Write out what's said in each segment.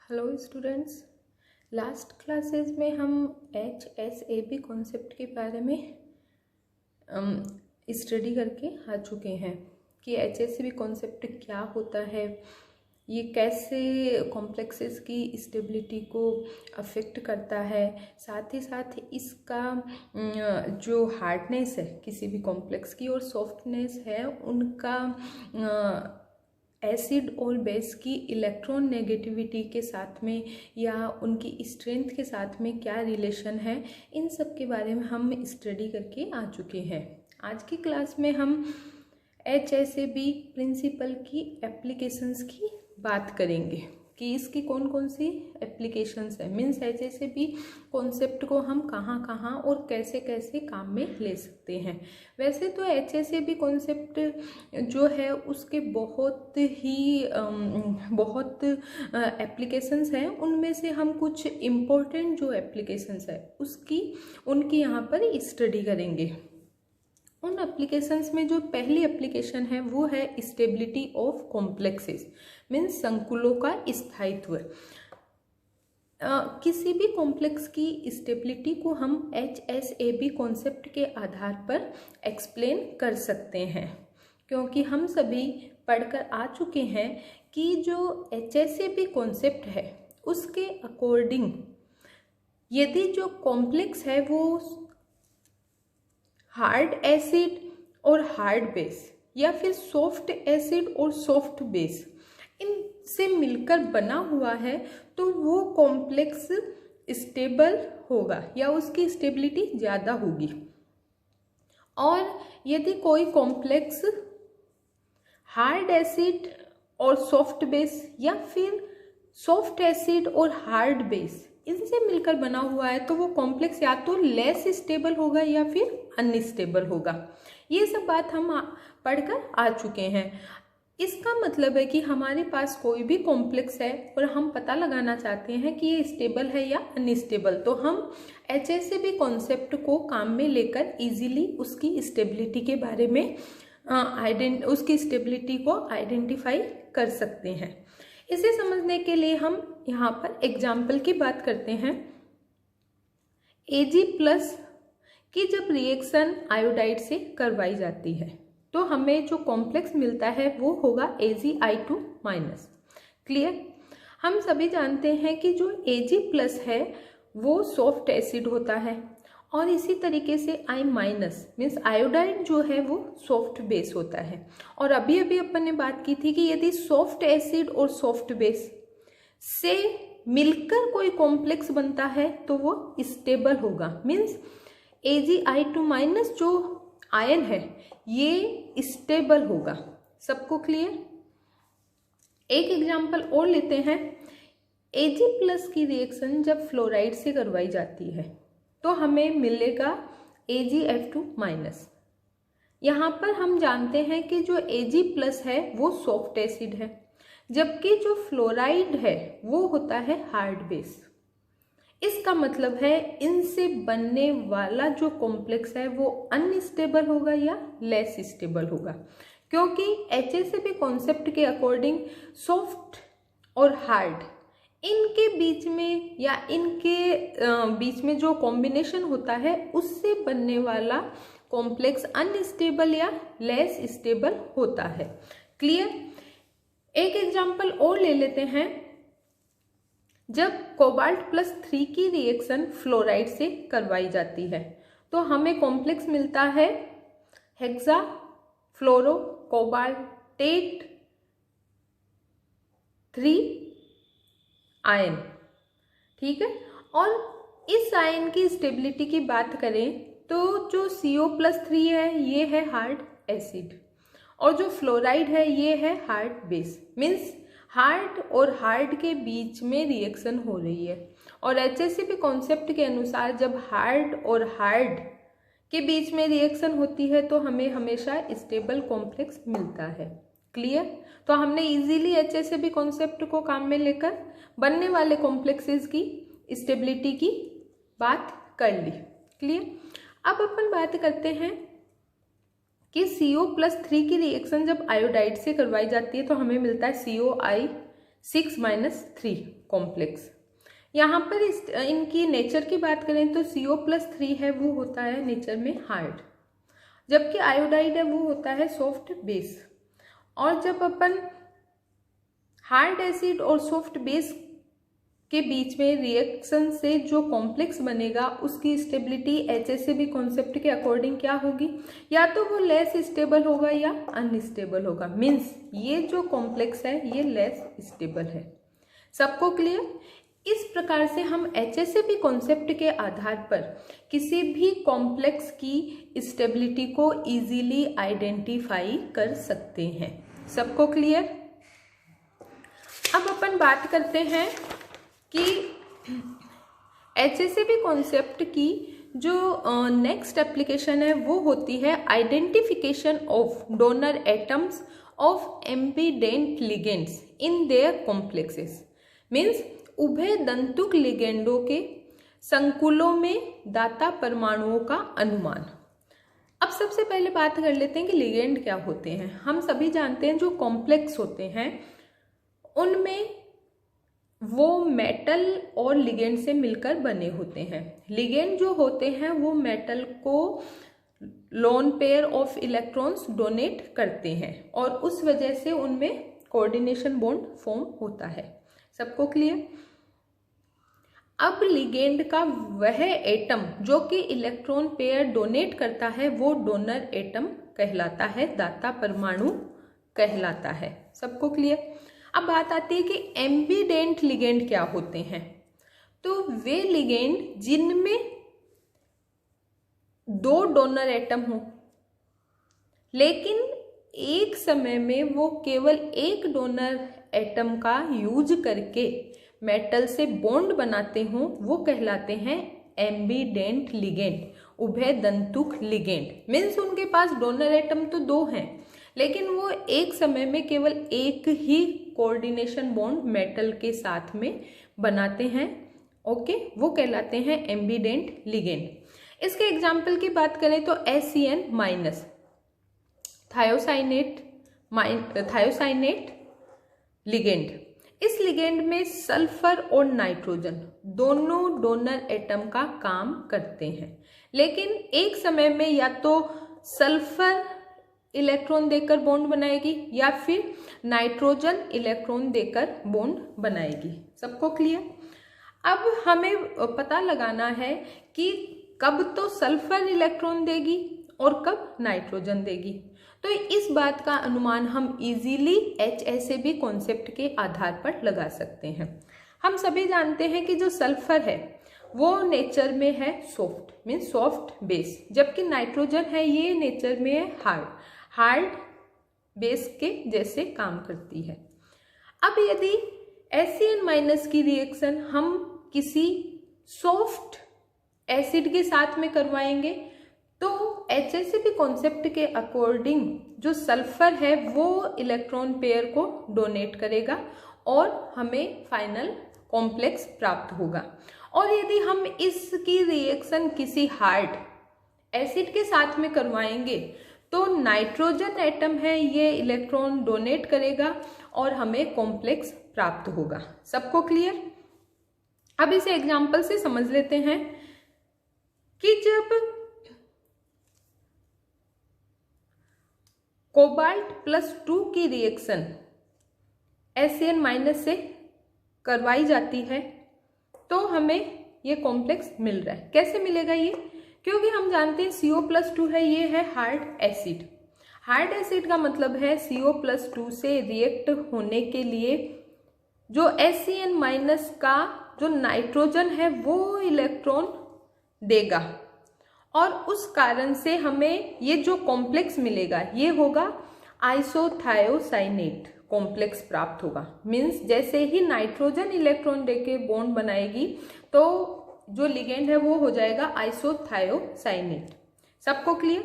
Hello students, last classes में हम HSAB concept के बारे में स्टडी करके आ चुके हैं कि HSAB कॉन्सेप्ट क्या होता है, ये कैसे कॉम्प्लेक्सेस की स्टेबिलिटी को अफेक्ट करता है, साथ ही साथ इसका जो हार्डनेस है किसी भी कॉम्प्लेक्स की और सॉफ्टनेस है उनका एसिड और बेस की इलेक्ट्रॉन नेगेटिविटी के साथ में या उनकी स्ट्रेंथ के साथ में क्या रिलेशन है, इन सब के बारे में हम स्टडी करके आ चुके हैं। आज की क्लास में हम HSAB प्रिंसिपल की एप्लीकेशंस की बात करेंगे कि इसकी कौन कौन सी एप्लीकेशंस है, मीन्स HSAB कॉन्सेप्ट को हम कहाँ कहाँ और कैसे कैसे काम में ले सकते हैं। वैसे तो HSAB कॉन्सेप्ट जो है उसके बहुत एप्लीकेशंस हैं, उनमें से हम कुछ इम्पोर्टेंट जो एप्लीकेशंस है उनकी यहाँ पर स्टडी करेंगे। उन एप्लीकेशंस में जो पहली एप्लीकेशन है वो है स्टेबिलिटी ऑफ कॉम्प्लेक्सेस, मीन्स संकुलों का स्थायित्व। किसी भी कॉम्प्लेक्स की स्टेबिलिटी को हम HSAB कॉन्सेप्ट के आधार पर एक्सप्लेन कर सकते हैं, क्योंकि हम सभी पढ़कर आ चुके हैं कि जो HSAB कॉन्सेप्ट है उसके अकॉर्डिंग यदि जो कॉम्प्लेक्स है वो हार्ड एसिड और हार्ड बेस या फिर सॉफ्ट एसिड और सॉफ्ट बेस इनसे मिलकर बना हुआ है तो वो कॉम्प्लेक्स स्टेबल होगा या उसकी स्टेबिलिटी ज़्यादा होगी। और यदि कोई कॉम्प्लेक्स हार्ड एसिड और सॉफ्ट बेस या फिर सॉफ्ट एसिड और हार्ड बेस इनसे मिलकर बना हुआ है तो वो कॉम्प्लेक्स या तो लेस स्टेबल होगा या फिर अनस्टेबल होगा। ये सब बात हम पढ़कर आ चुके हैं। इसका मतलब है कि हमारे पास कोई भी कॉम्प्लेक्स है और हम पता लगाना चाहते हैं कि ये स्टेबल है या अनस्टेबल, तो हम HSAB कॉन्सेप्ट को काम में लेकर इजीली उसकी स्टेबिलिटी के बारे में उसकी स्टेबिलिटी को आइडेंटिफाई कर सकते हैं। इसे समझने के लिए हम यहाँ पर एग्जाम्पल की बात करते हैं। Ag+ की जब रिएक्शन आयोडाइड से करवाई जाती है तो हमें जो कॉम्प्लेक्स मिलता है वो होगा Ag(I2-). क्लियर? हम सभी जानते हैं कि जो Ag+ है वो सॉफ्ट एसिड होता है और इसी तरीके से I- मीन्स आयोडाइड जो है वो सॉफ्ट बेस होता है। और अभी अभी अपन ने बात की थी कि यदि सॉफ्ट एसिड और सॉफ्ट बेस से मिलकर कोई कॉम्प्लेक्स बनता है तो वो स्टेबल होगा, मीन्स Ag(I2-) जो आयन है ये स्टेबल होगा। सबको क्लियर? एक एग्जाम्पल और लेते हैं। Ag+ की रिएक्शन जब फ्लोराइड से करवाई जाती है तो हमें मिलेगा AgF2-। यहाँ पर हम जानते हैं कि जो Ag+ है वो सॉफ्ट एसिड है, जबकि जो फ्लोराइड है वो होता है हार्ड बेस। इसका मतलब है इनसे बनने वाला जो कॉम्प्लेक्स है वो अनस्टेबल होगा या लेस स्टेबल होगा, क्योंकि HSAB कॉन्सेप्ट के अकॉर्डिंग सॉफ्ट और हार्ड इनके बीच में या इनके बीच में जो कॉम्बिनेशन होता है उससे बनने वाला कॉम्प्लेक्स अनस्टेबल या लेस स्टेबल होता है। क्लियर? एक एग्जांपल और ले लेते हैं। जब Cobalt+3 की रिएक्शन फ्लोराइड से करवाई जाती है तो हमें कॉम्प्लेक्स मिलता है हेक्सा फ्लोरो कोबाल्टेट 3 आयन। ठीक है? और इस आयन की स्टेबिलिटी की बात करें तो जो CO+3 है ये है हार्ड एसिड और जो फ्लोराइड है ये है हार्ड बेस, मीन्स हार्ड और हार्ड के बीच में रिएक्शन हो रही है। और HSAB कॉन्सेप्ट के अनुसार जब हार्ड और हार्ड के बीच में रिएक्शन होती है तो हमें हमेशा स्टेबल कॉम्प्लेक्स मिलता है। क्लियर? तो हमने इजीली HSAB कॉन्सेप्ट को काम में लेकर बनने वाले कॉम्प्लेक्सेस की स्टेबिलिटी की बात कर ली। क्लियर? अब अपन बात करते हैं कि CO+3 की रिएक्शन जब आयोडाइड से करवाई जाती है तो हमें मिलता है COI 6-3 कॉम्प्लेक्स। यहाँ पर इनकी नेचर की बात करें तो CO+3 है वो होता है नेचर में हार्ड, जबकि आयोडाइड है वो होता है सॉफ्ट बेस। और जब अपन हार्ड एसिड और सॉफ्ट बेस के बीच में रिएक्शन से जो कॉम्प्लेक्स बनेगा उसकी स्टेबिलिटी HACCP कॉन्सेप्ट के अकॉर्डिंग क्या होगी, या तो वो लेस स्टेबल होगा या अनस्टेबल होगा। मीन्स ये जो कॉम्प्लेक्स है ये लेस स्टेबल है। सबको क्लियर? इस प्रकार से हम HACCP कॉन्सेप्ट के आधार पर किसी भी कॉम्प्लेक्स की स्टेबिलिटी को इजीली आइडेंटिफाई कर सकते हैं। सबको क्लियर? अब अपन बात करते हैं कि HACCP कॉन्सेप्ट की जो नेक्स्ट एप्लीकेशन है वो होती है identification of donor atoms of ambident ligands in their complexes. Means उभय दंतुक लिगेंडों के संकुलों में दाता परमाणुओं का अनुमान। अब सबसे पहले बात कर लेते हैं कि लिगेंड क्या होते हैं। हम सभी जानते हैं जो कॉम्प्लेक्स होते हैं उनमें वो मेटल और लिगेंड से मिलकर बने होते हैं। लिगेंड जो होते हैं वो मेटल को lone pair of electrons donate करते हैं और उस वजह से उनमें कोऑर्डिनेशन बॉन्ड फॉर्म होता है। सबको क्लियर? अब लिगेंड का वह एटम जो कि इलेक्ट्रॉन पेयर डोनेट करता है वो डोनर एटम कहलाता है, दाता परमाणु कहलाता है। सबको क्लियर? अब बात आती है कि एम्बीडेंट लिगेंड क्या होते हैं। तो वे लिगेंड जिनमें दो डोनर एटम हो लेकिन एक समय में वो केवल एक डोनर एटम का यूज करके मेटल से बॉन्ड बनाते हों वो कहलाते हैं एम्बीडेंट लिगेंड, उभय दंतुक लिगेंड। मीन्स उनके पास डोनर एटम तो दो हैं लेकिन वो एक समय में केवल एक ही कोऑर्डिनेशन बॉन्ड मेटल के साथ में बनाते हैं। ओके, वो कहलाते हैं एम्बीडेंट लिगेंड। इसके एग्जाम्पल की बात करें तो SCN- थायोसाइनेट लिगेंड। इस लिगेंड में सल्फर और नाइट्रोजन दोनों डोनर एटम का काम करते हैं लेकिन एक समय में या तो सल्फर इलेक्ट्रॉन देकर बॉन्ड बनाएगी या फिर नाइट्रोजन इलेक्ट्रॉन देकर बॉन्ड बनाएगी। सबको क्लियर? अब हमें पता लगाना है कि कब तो सल्फर इलेक्ट्रॉन देगी और कब नाइट्रोजन देगी। तो इस बात का अनुमान हम इजीली HACCP कॉन्सेप्ट के आधार पर लगा सकते हैं। हम सभी जानते हैं कि जो सल्फर है वो नेचर में है सॉफ्ट, मीन्स सॉफ्ट बेस, जबकि नाइट्रोजन है ये नेचर में है हार्ड बेस के जैसे काम करती है। अब यदि SCN- की रिएक्शन हम किसी सॉफ्ट एसिड के साथ में करवाएंगे तो HACCP कॉन्सेप्ट के अकॉर्डिंग जो सल्फर है वो इलेक्ट्रॉन पेयर को डोनेट करेगा और हमें फाइनल कॉम्प्लेक्स प्राप्त होगा। और यदि हम इसकी रिएक्शन किसी हार्ड एसिड के साथ में करवाएंगे तो नाइट्रोजन एटम है ये इलेक्ट्रॉन डोनेट करेगा और हमें कॉम्प्लेक्स प्राप्त होगा। सबको क्लियर? अब इसे एग्जाम्पल से समझ लेते हैं कि जब कोबाल्ट+2 की रिएक्शन SCN- से करवाई जाती है तो हमें ये कॉम्प्लेक्स मिल रहा है। कैसे मिलेगा ये? क्योंकि हम जानते हैं CO+2 है ये है हार्ड एसिड। हार्ड एसिड का मतलब है CO+2 से रिएक्ट होने के लिए जो SCN- का जो नाइट्रोजन है वो इलेक्ट्रॉन देगा और उस कारण से हमें ये जो कॉम्प्लेक्स मिलेगा ये होगा आइसोथायोसाइनेट कॉम्प्लेक्स प्राप्त होगा। मीन्स जैसे ही नाइट्रोजन इलेक्ट्रॉन देके बॉन्ड बनाएगी तो जो लिगेंड है वो हो जाएगा आइसोथायोसाइनेट। सबको क्लियर?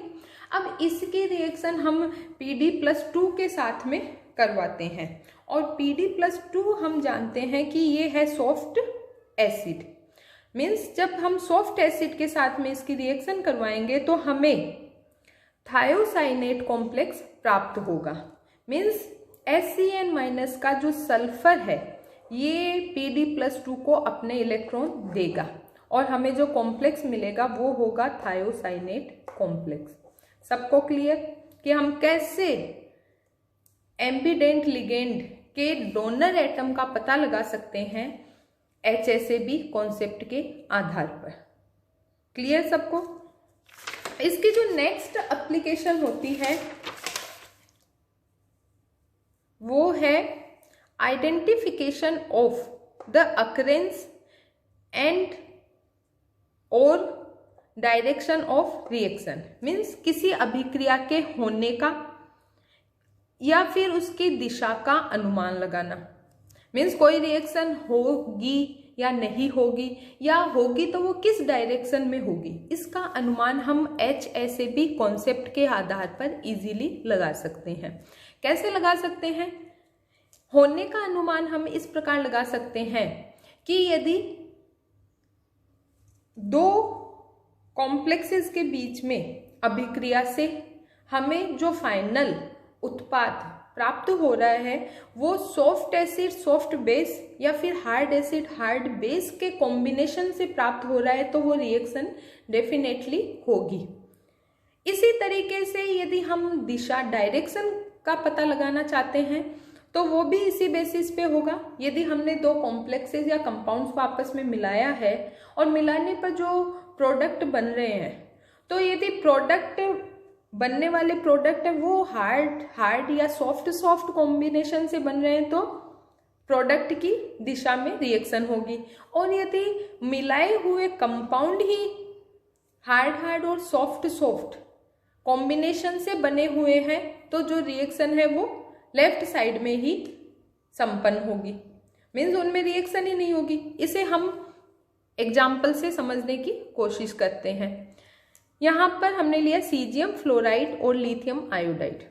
अब इसकी रिएक्शन हम PD+2 के साथ में करवाते हैं और PD+2 हम जानते हैं कि ये है सॉफ्ट एसिड। मीन्स जब हम सॉफ्ट एसिड के साथ में इसकी रिएक्शन करवाएंगे तो हमें थायोसाइनेट कॉम्प्लेक्स प्राप्त होगा। मीन्स SCN- का जो सल्फर है ये Pd+2 को अपने इलेक्ट्रॉन देगा और हमें जो कॉम्प्लेक्स मिलेगा वो होगा थायोसाइनेट कॉम्प्लेक्स। सबको क्लियर कि हम कैसे एम्बिडेंट लिगेंड के डोनर एटम का पता लगा सकते हैं HSAB कॉन्सेप्ट के आधार पर। क्लियर सबको? इसकी जो नेक्स्ट एप्लीकेशन होती है वो है identification of the occurrence and और डायरेक्शन ऑफ रिएक्शन। मीन्स किसी अभिक्रिया के होने का या फिर उसकी दिशा का अनुमान लगाना। मीन्स कोई रिएक्शन होगी या नहीं होगी, या होगी तो वो किस डायरेक्शन में होगी, इसका अनुमान हम HSAB कॉन्सेप्ट के आधार पर इजीली लगा सकते हैं। कैसे लगा सकते हैं? होने का अनुमान हम इस प्रकार लगा सकते हैं कि यदि दो कॉम्प्लेक्सेस के बीच में अभिक्रिया से हमें जो फाइनल उत्पाद प्राप्त हो रहा है वो सॉफ्ट एसिड सॉफ्ट बेस या फिर हार्ड एसिड हार्ड बेस के कॉम्बिनेशन से प्राप्त हो रहा है तो वो रिएक्शन डेफिनेटली होगी। इसी तरीके से यदि हम दिशा डायरेक्शन का पता लगाना चाहते हैं तो वो भी इसी बेसिस पे होगा। यदि हमने दो कॉम्प्लेक्सेस या कंपाउंड्स को आपस में मिलाया है और मिलाने पर जो प्रोडक्ट बन रहे हैं, तो यदि प्रोडक्ट बनने वाले प्रोडक्ट है वो हार्ड या सॉफ्ट कॉम्बिनेशन से बन रहे हैं तो प्रोडक्ट की दिशा में रिएक्शन होगी। और यदि मिलाए हुए कंपाउंड ही हार्ड और सॉफ्ट कॉम्बिनेशन से बने हुए हैं तो जो रिएक्शन है वो लेफ्ट साइड में ही संपन्न होगी। मीन्स उनमें रिएक्शन ही नहीं होगी। इसे हम एग्जाम्पल से समझने की कोशिश करते हैं। यहाँ पर हमने लिया सीजियम फ्लोराइड और लिथियम आयोडाइड,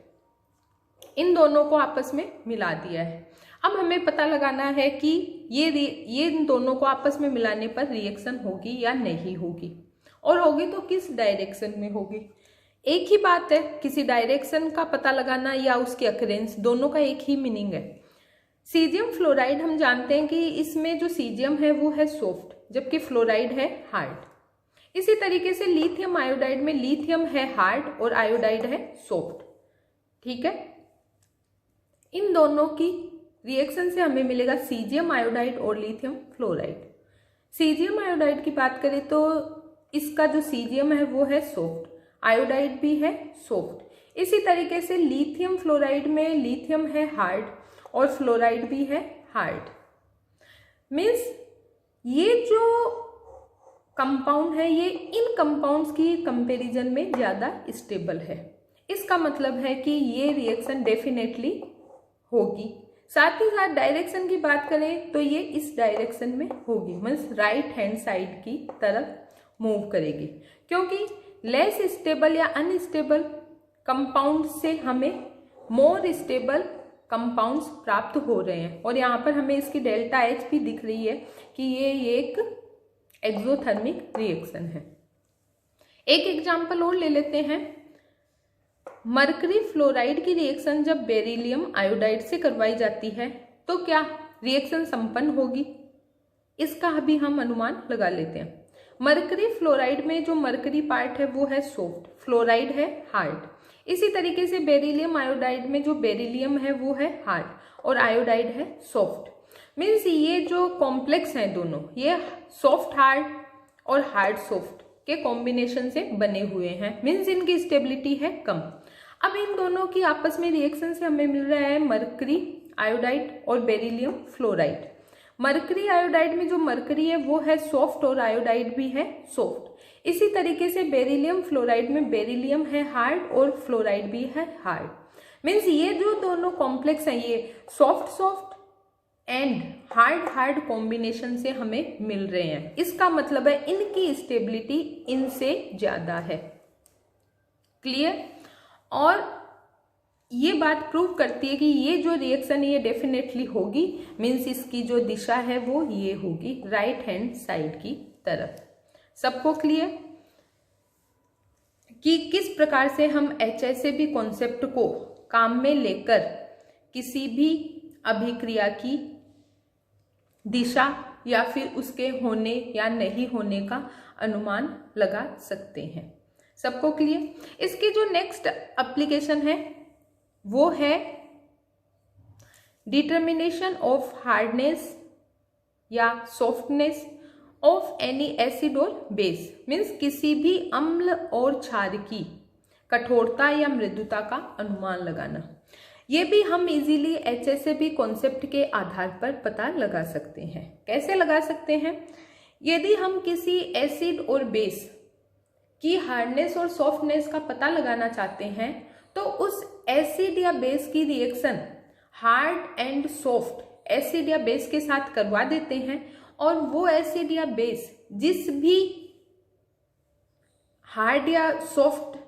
इन दोनों को आपस में मिला दिया है। अब हमें पता लगाना है कि ये इन दोनों को आपस में मिलाने पर रिएक्शन होगी या नहीं होगी, और होगी तो किस डायरेक्शन में होगी। एक ही बात है, किसी डायरेक्शन का पता लगाना या उसकी अकरेंस, दोनों का एक ही मीनिंग है। सीजियम फ्लोराइड हम जानते हैं कि इसमें जो सीजियम है वो है सॉफ्ट जबकि फ्लोराइड है हार्ड। इसी तरीके से लिथियम आयोडाइड में लिथियम है हार्ड और आयोडाइड है सॉफ्ट। ठीक है, इन दोनों की रिएक्शन से हमें मिलेगा सीजियम आयोडाइड और लिथियम फ्लोराइड। सीजियम आयोडाइड की बात करें तो इसका जो सीजियम है वो है सॉफ्ट, आयोडाइड भी है सॉफ्ट। इसी तरीके से लिथियम फ्लोराइड में लिथियम है हार्ड और फ्लोराइड भी है हार्ड। मीन्स ये जो कंपाउंड है ये इन कंपाउंड्स की कंपैरिजन में ज़्यादा स्टेबल है। इसका मतलब है कि ये रिएक्शन डेफिनेटली होगी। साथ ही साथ डायरेक्शन की बात करें तो ये इस डायरेक्शन में होगी, मीन्स राइट हैंड साइड की तरफ मूव करेगी, क्योंकि लेस स्टेबल या अनस्टेबल कंपाउंड से हमें मोर स्टेबल कंपाउंड्स प्राप्त हो रहे हैं। और यहाँ पर हमें इसकी डेल्टा H भी दिख रही है कि ये एक एक्सोथर्मिक रिएक्शन है। एक एग्जाम्पल और ले लेते हैं। मरकरी फ्लोराइड की रिएक्शन जब बेरिलियम आयोडाइड से करवाई जाती है तो क्या रिएक्शन संपन्न होगी, इसका भी हम अनुमान लगा लेते हैं। मरकरी फ्लोराइड में जो मरकरी पार्ट है वो है सॉफ्ट, फ्लोराइड है हार्ड। इसी तरीके से बेरिलियम आयोडाइड में जो बेरिलियम है वो है हार्ड और आयोडाइड है सॉफ्ट। मीन्स ये जो कॉम्प्लेक्स हैं दोनों, ये सॉफ्ट हार्ड और हार्ड सॉफ्ट के कॉम्बिनेशन से बने हुए हैं। मीन्स इनकी स्टेबिलिटी है कम। अब इन दोनों की आपस में रिएक्शन से हमें मिल रहा है मरकरी आयोडाइड और बेरिलियम फ्लोराइड। मरकरी आयोडाइड में जो मरकरी है वो है सॉफ्ट और आयोडाइड भी है सॉफ्ट। इसी तरीके से बेरिलियम फ्लोराइड में बेरिलियम है हार्ड और फ्लोराइड भी है हार्ड। मीन्स ये जो दोनों कॉम्प्लेक्स हैं ये सॉफ्ट एंड हार्ड कॉम्बिनेशन से हमें मिल रहे हैं। इसका मतलब है इनकी स्टेबिलिटी इनसे ज्यादा है। क्लियर? और ये बात प्रूव करती है कि ये जो रिएक्शन है ये डेफिनेटली होगी। मीन्स इसकी जो दिशा है वो ये होगी राइट हैंड साइड की तरफ। सबको क्लियर कि किस प्रकार से हम HSAB कॉन्सेप्ट को काम में लेकर किसी भी अभिक्रिया की दिशा या फिर उसके होने या नहीं होने का अनुमान लगा सकते हैं। सबको क्लियर? इसकी जो नेक्स्ट एप्लीकेशन है वो है डिटर्मिनेशन ऑफ हार्डनेस या सॉफ्टनेस ऑफ एनी एसिड और बेस। मीन्स किसी भी अम्ल और क्षार की कठोरता या मृदुता का अनुमान लगाना। ये भी हम इजीली HACCP कॉन्सेप्ट के आधार पर पता लगा सकते हैं। कैसे लगा सकते हैं? यदि हम किसी एसिड और बेस की हार्डनेस और सॉफ्टनेस का पता लगाना चाहते हैं तो उस एसिड या बेस की reaction hard and soft acid या बेस के साथ करवा देते हैं, और वो एसिड या बेस जिस भी हार्ड या सॉफ्ट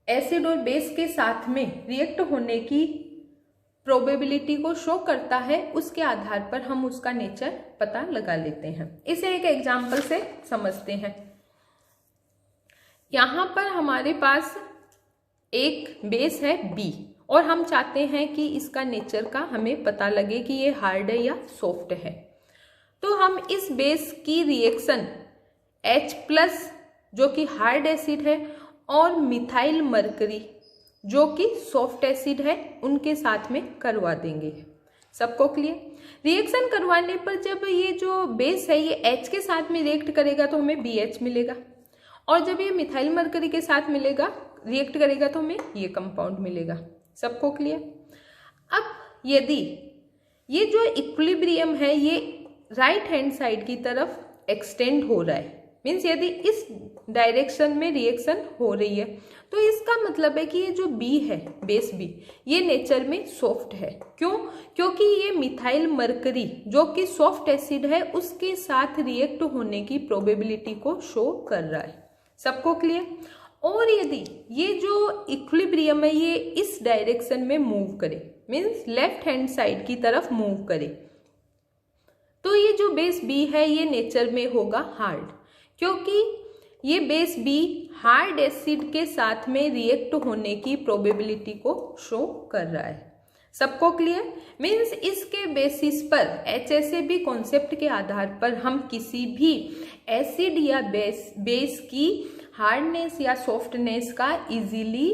एसिड और बेस के साथ में रिएक्ट होने की प्रोबेबिलिटी को शो करता है, उसके आधार पर हम उसका नेचर पता लगा लेते हैं। इसे एक एग्जांपल से समझते हैं। यहाँ पर हमारे पास एक बेस है B और हम चाहते हैं कि इसका नेचर का हमें पता लगे कि ये हार्ड है या सॉफ्ट है। तो हम इस बेस की रिएक्शन H+ जो कि हार्ड एसिड है और मिथाइल मरकरी जो कि सॉफ्ट एसिड है उनके साथ में करवा देंगे। सबको क्लियर? रिएक्शन करवाने पर जब ये जो बेस है ये H के साथ में रिएक्ट करेगा तो हमें BH मिलेगा, और जब ये मिथाइल मरकरी के साथ मिलेगा रिएक्ट करेगा तो हमें ये कंपाउंड मिलेगा। सबको क्लियर? अब यदि ये जो इक्विलिब्रियम है ये राइट हैंड साइड की तरफ एक्सटेंड हो रहा है, मीन्स यदि इस डायरेक्शन में रिएक्शन हो रही है तो इसका मतलब है कि ये जो B है, बेस B, ये नेचर में सॉफ्ट है। क्यों? क्योंकि ये मिथाइल मरकरी जो कि सॉफ्ट एसिड है उसके साथ रिएक्ट होने की प्रोबेबिलिटी को शो कर रहा है। सबको क्लियर? और यदि ये जो इक्विलिब्रियम है ये इस डायरेक्शन में मूव करे, मीन्स लेफ्ट हैंड साइड की तरफ मूव करे, तो ये जो बेस B है ये नेचर में होगा हार्ड, क्योंकि ये बेस B हार्ड एसिड के साथ में रिएक्ट होने की प्रोबेबिलिटी को शो कर रहा है। सबको क्लियर? मीन्स इसके बेसिस पर HACCP कॉन्सेप्ट के आधार पर हम किसी भी एसिड या बेस की हार्डनेस या सॉफ्टनेस का इजीली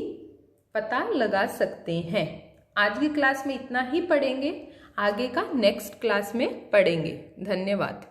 पता लगा सकते हैं। आज की क्लास में इतना ही पढ़ेंगे, आगे का नेक्स्ट क्लास में पढ़ेंगे। धन्यवाद।